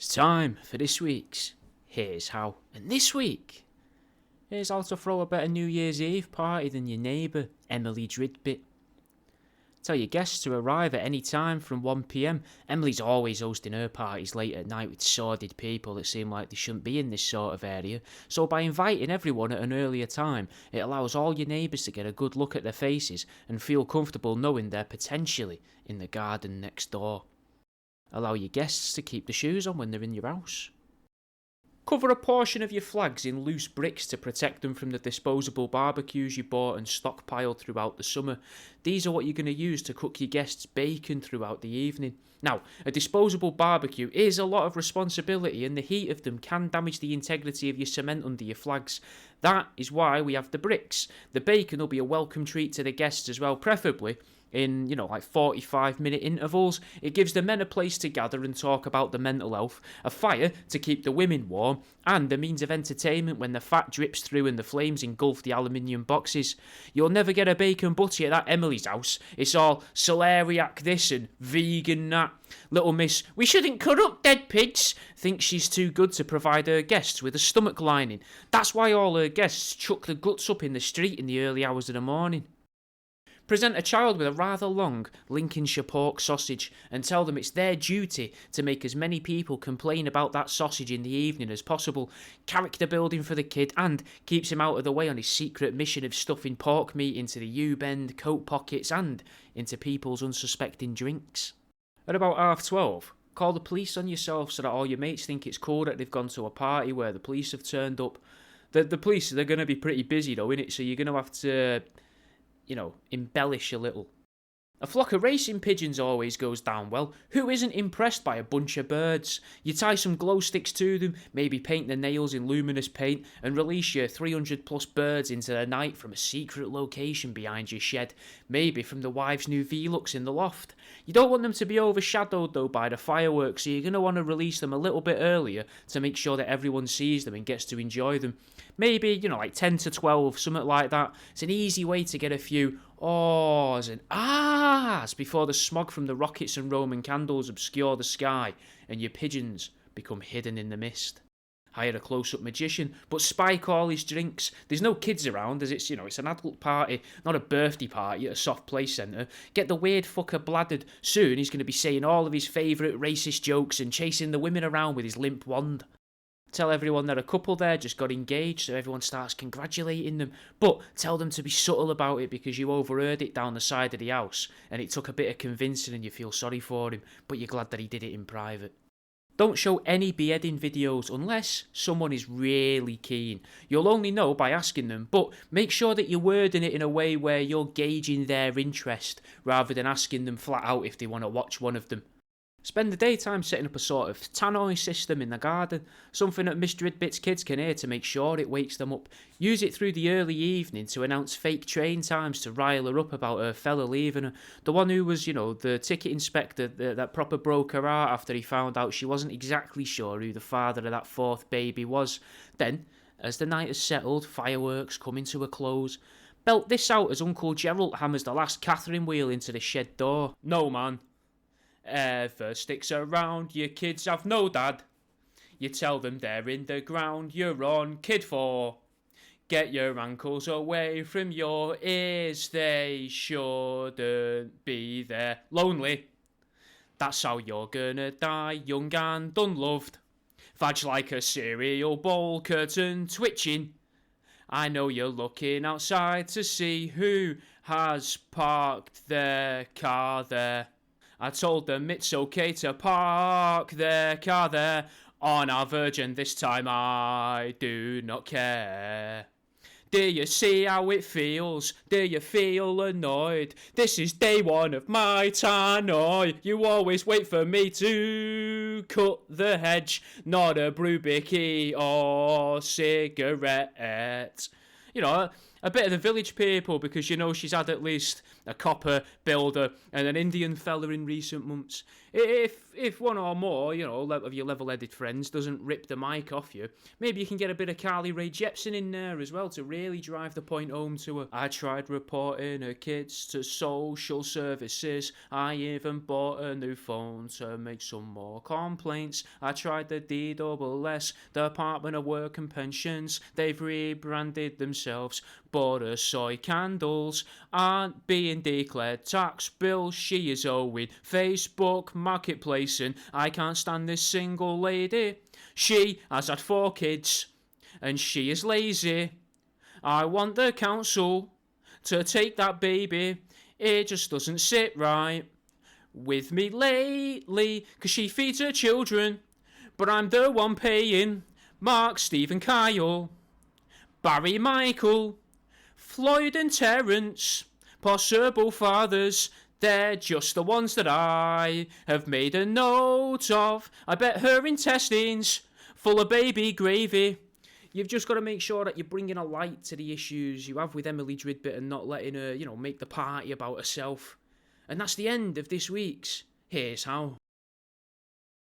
It's time for this week's Here's How. And this week, here's how to throw a better New Year's Eve party than your neighbour, Emily Dridbit. Tell your guests to arrive at any time from 1pm. Emily's always hosting her parties late at night with sordid people that seem like they shouldn't be in this sort of area. So by inviting everyone at an earlier time, it allows all your neighbours to get a good look at their faces and feel comfortable knowing they're potentially in the garden next door. Allow your guests to keep the shoes on when they're in your house. Cover a portion of your flags in loose bricks to protect them from the disposable barbecues you bought and stockpiled throughout the summer. These are what you're going to use to cook your guests' bacon throughout the evening. Now, a disposable barbecue is a lot of responsibility and the heat of them can damage the integrity of your cement under your flags. That is why we have the bricks. The bacon will be a welcome treat to the guests as well, preferably in, 45-minute intervals. It gives the men a place to gather and talk about the mental health, a fire to keep the women warm, and a means of entertainment when the fat drips through and the flames engulf the aluminium boxes. You'll never get a bacon butty at that Emily's house. It's all celeriac this and vegan that. Little miss, we shouldn't cut up dead pigs, thinks she's too good to provide her guests with a stomach lining. That's why all her guests chuck the guts up in the street in the early hours of the morning. Present a child with a rather long Lincolnshire pork sausage and tell them it's their duty to make as many people complain about that sausage in the evening as possible. Character building for the kid and keeps him out of the way on his secret mission of stuffing pork meat into the U-bend, coat pockets and into people's unsuspecting drinks. At about 12:30, call the police on yourself so that all your mates think it's cool that they've gone to a party where the police have turned up. The police, they're going to be pretty busy though, innit? So you're going to have to embellish a little. A flock of racing pigeons always goes down well. Who isn't impressed by a bunch of birds? You tie some glow sticks to them, maybe paint their nails in luminous paint, and release your 300 plus birds into the night from a secret location behind your shed, maybe from the wife's new Velux in the loft. You don't want them to be overshadowed though by the fireworks, so you're going to want to release them a little bit earlier to make sure that everyone sees them and gets to enjoy them. Maybe, 10 to 12, something like that. It's an easy way to get a few awes and ahs before the smog from the rockets and Roman candles obscure the sky and your pigeons become hidden in the mist. Hire a close-up magician, but spike all his drinks. There's no kids around as it's an adult party, not a birthday party at a soft play centre. Get the weird fucker bladdered. Soon he's going to be saying all of his favourite racist jokes and chasing the women around with his limp wand. Tell everyone that a couple there just got engaged so everyone starts congratulating them. But tell them to be subtle about it because you overheard it down the side of the house and it took a bit of convincing and you feel sorry for him, but you're glad that he did it in private. Don't show any beheading videos unless someone is really keen. You'll only know by asking them, but make sure that you're wording it in a way where you're gauging their interest rather than asking them flat out if they want to watch one of them. Spend the daytime setting up a sort of tannoy system in the garden, something that Miss Dridbit's kids can hear to make sure it wakes them up. Use it through the early evening to announce fake train times to rile her up about her fella leaving her. The one who was, the ticket inspector that proper broke her heart after he found out she wasn't exactly sure who the father of that fourth baby was. Then, as the night has settled, fireworks coming to a close. Belt this out as Uncle Gerald hammers the last Catherine wheel into the shed door. No, man. Ever sticks around, your kids have no dad. You tell them they're in the ground, you're on kid 4. Get your ankles away from your ears, they shouldn't be there. Lonely, that's how you're gonna die, young and unloved. Fudge like a cereal bowl, curtain twitching. I know you're looking outside to see who has parked their car there. I told them it's okay to park their car there. On our Virgin this time I do not care. Do you see how it feels? Do you feel annoyed? This is day one of my tannoy. You always wait for me to cut the hedge, not a brew bicky or cigarette. A bit of the village people because she's had at least a copper, builder and an Indian fella in recent months. If one or more, of your level-headed friends doesn't rip the mic off you, maybe you can get a bit of Carly Rae Jepsen in there as well to really drive the point home to her. I tried reporting her kids to social services. I even bought a new phone to make some more complaints. I tried the DSS, Department of Work and Pensions. They've rebranded themselves. Butter soy candles aren't being declared tax bills. She is owing Facebook Marketplace, and I can't stand this single lady. She has had 4 kids and she is lazy. I want the council to take that baby. It just doesn't sit right with me lately, 'cause she feeds her children, but I'm the one paying. Mark, Steve and Kyle, Barry, Michael, Floyd and Terence, possible fathers. They're just the ones that I have made a note of. I bet her intestines full of baby gravy. You've just got to make sure that you're bringing a light to the issues you have with Emily Dridbit and not letting her, make the party about herself. And that's the end of this week's Here's How.